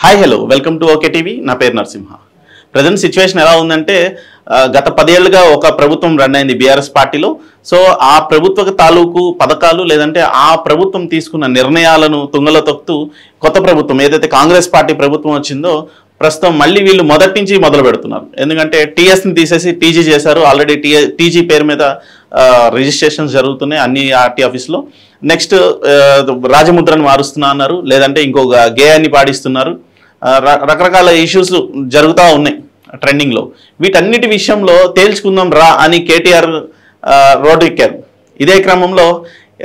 Hi hello welcome to okay TV. నా పేరు Narasimha. Present situation ఎలా ఉందంటే గత 10 ఏళ్లుగా ఒక ప్రభుత్వం రన్ అయింది బీఆర్ఎస్ పార్టీలో. సో ఆ ప్రభుత్వ తాలూకు పథకాలు లేదంటే ఆ ప్రభుత్వం తీసుకున్న నిర్ణయాలను తుంగలో తొక్కుతూ కొత్త ప్రభుత్వం ఏదైతే కాంగ్రెస్ పార్టీ ప్రభుత్వం వచ్చిందో ప్రస్తుతం మళ్ళీ వీళ్ళు మొదటి నుంచి మొదలు పెడుతున్నారు. ఎందుకంటే టీఎస్ని తీసేసి టీజీ చేశారు. ఆల్రెడీ టీజీ పేరు మీద రిజిస్ట్రేషన్స్ జరుగుతున్నాయి అన్ని ఆర్టీ ఆఫీస్లో. నెక్స్ట్ రాజముద్రను మారుస్తున్నా అన్నారు, లేదంటే ఇంకొక గేయాన్ని పాడిస్తున్నారు. రకరకాల ఇష్యూస్ జరుగుతూ ఉన్నాయి ట్రెండింగ్లో. వీటన్నిటి విషయంలో తేల్చుకుందాం రా అని కేటీఆర్ రోడ్డు ఎక్కారు. ఇదే క్రమంలో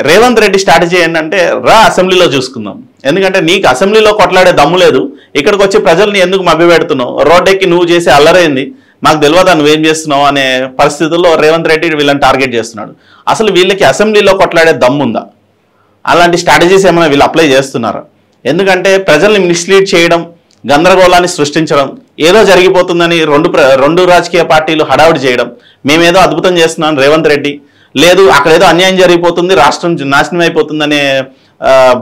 రేవంత్ రెడ్డి స్ట్రాటజీ ఏంటంటే రా అసెంబ్లీలో చూసుకుందాం, ఎందుకంటే నీకు అసెంబ్లీలో కొట్లాడే దమ్ము లేదు, ఇక్కడికి వచ్చి ప్రజల్ని ఎందుకు మభ్యపెడుతున్నావు, రోడ్డెక్కి నువ్వు చేసే అల్లరైంది మాకు తెలియదా నువ్వేం చేస్తున్నావు అనే పరిస్థితుల్లో రేవంత్ రెడ్డి వీళ్ళని టార్గెట్ చేస్తున్నాడు. అసలు వీళ్ళకి అసెంబ్లీలో కొట్లాడే దమ్ముందా? అలాంటి స్ట్రాటజీస్ ఏమైనా వీళ్ళు అప్లై చేస్తున్నారా? ఎందుకంటే ప్రజల్ని మిస్లీడ్ చేయడం, గందరగోళాన్ని సృష్టించడం, ఏదో జరిగిపోతుందని రెండు రాజకీయ పార్టీలు హడావుడి చేయడం, మేమేదో అద్భుతం చేస్తున్నాం రేవంత్ రెడ్డి, లేదు అక్కడేదో అన్యాయం జరిగిపోతుంది రాష్ట్రం నాశనం అయిపోతుందనే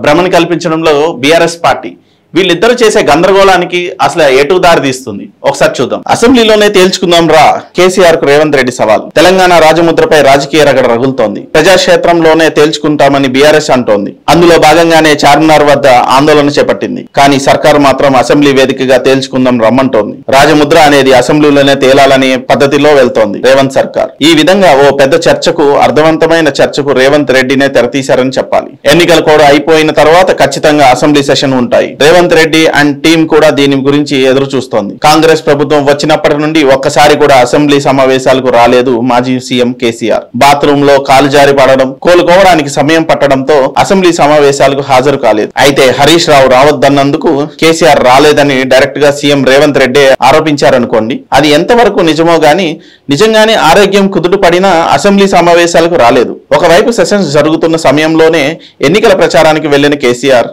భ్రమని కల్పించడంలో బీఆర్ఎస్ పార్టీ వీళ్ళిద్దరూ చేసే గందరగోళానికి అసలు ఎటు దారి తీస్తుంది ఒకసారి చూద్దాం. అసెంబ్లీలోనే తేల్చుకుందాం రా కేసీఆర్ కు రేవంత్ రెడ్డి సవాల్. తెలంగాణ రాజముద్రపై రాజకీయ రగడ రగులుతోంది. ప్రజాక్షేత్రంలోనే తేల్చుకుంటామని బీఆర్ఎస్ అంటోంది. అందులో భాగంగానే చార్మినార్ వద్ద ఆందోళన చేపట్టింది. కానీ సర్కారు మాత్రం అసెంబ్లీ వేదికగా తేల్చుకుందాం రమ్మంటోంది. రాజముద్ర అనేది అసెంబ్లీలోనే తేలాలనే పద్ధతిలో వెళ్తోంది రేవంత్ సర్కార్. ఈ విధంగా ఓ పెద్ద చర్చకు, అర్థవంతమైన చర్చకు రేవంత్ రెడ్డినే తెరతీశారని చెప్పాలి. ఎన్నికల కూడా అయిపోయిన తర్వాత ఖచ్చితంగా అసెంబ్లీ సెషన్ ఉంటాయి. రేవంత్ రెడ్డి అండ్ టీం కూడా దీని గురించి ఎదురు చూస్తోంది. కాంగ్రెస్ ప్రభుత్వం వచ్చినప్పటి నుండి ఒక్కసారి కూడా అసెంబ్లీ సమావేశాలకు రాలేదు మాజీ సీఎం కేసీఆర్. బాత్రూమ్ లో కాలు జారి పడడం, కోలుకోవడానికి సమయం పట్టడంతో అసెంబ్లీ సమావేశాలకు హాజరు కాలేదు. అయితే హరీష్ రావు రావద్దన్నందుకు కేసీఆర్ రాలేదని డైరెక్ట్ గా సీఎం రేవంత్ రెడ్డి ఆరోపించారనుకోండి. అది ఎంతవరకు నిజమో గాని నిజంగానే ఆరోగ్యం కుదుట పడినా అసెంబ్లీ సమావేశాలకు రాలేదు. ఒకవైపు సెషన్స్ జరుగుతున్న సమయంలోనే ఎన్నికల ప్రచారానికి వెళ్లిన కేసీఆర్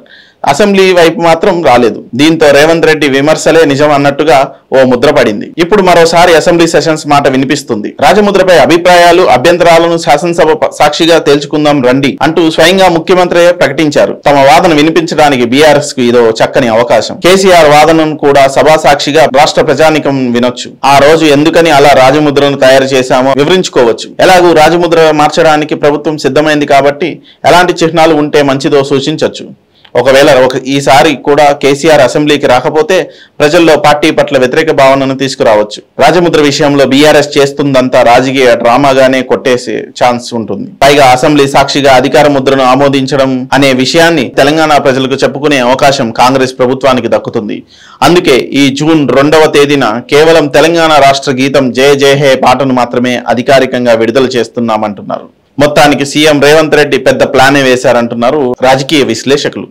అసెంబ్లీ వైపు మాత్రం రాలేదు. దీంతో రేవంత్ రెడ్డి విమర్శలే నిజం అన్నట్టుగా ఓ ముద్ర పడింది. ఇప్పుడు మరోసారి అసెంబ్లీ సెషన్స్ మాట వినిపిస్తుంది. రాజముద్రపై అభిప్రాయాలు, అభ్యంతరాలను శాసనసభ సాక్షిగా తేల్చుకుందాం రండి అంటూ స్వయంగా ముఖ్యమంత్రి ప్రకటించారు. తమ వాదన వినిపించడానికి బీఆర్ఎస్ కు ఇదో చక్కని అవకాశం. కేసీఆర్ వాదనను కూడా సభా సాక్షిగా రాష్ట్ర ప్రజానికం వినొచ్చు. ఆ రోజు ఎందుకని అలా రాజముద్రను తయారు చేశామో వివరించుకోవచ్చు. ఎలాగూ రాజముద్ర మార్చడానికి ప్రభుత్వం సిద్ధమైంది కాబట్టి ఎలాంటి చిహ్నాలు ఉంటే మంచిదో సూచించవచ్చు. ఒకవేళ ఈసారి కూడా కేసీఆర్ అసెంబ్లీకి రాకపోతే ప్రజల్లో పార్టీ పట్ల వ్యతిరేక భావనను తీసుకురావచ్చు. రాజముద్ర విషయంలో బీఆర్ఎస్ చేస్తుందంతా రాజకీయ డ్రామాగానే కొట్టేసే ఛాన్స్ ఉంటుంది. పైగా అసెంబ్లీ సాక్షిగా అధికార ముద్రను ఆమోదించడం అనే విషయాన్ని తెలంగాణ ప్రజలకు చెప్పుకునే అవకాశం కాంగ్రెస్ ప్రభుత్వానికి దక్కుతుంది. అందుకే ఈ జూన్ 2వ తేదీన కేవలం తెలంగాణ రాష్ట్ర గీతం జయ జయ హే పాటను మాత్రమే అధికారికంగా విడుదల చేస్తున్నామంటున్నారు. మొత్తానికి సీఎం రేవంత్ రెడ్డి పెద్ద ప్లానే వేశారంటున్నారు రాజకీయ విశ్లేషకులు.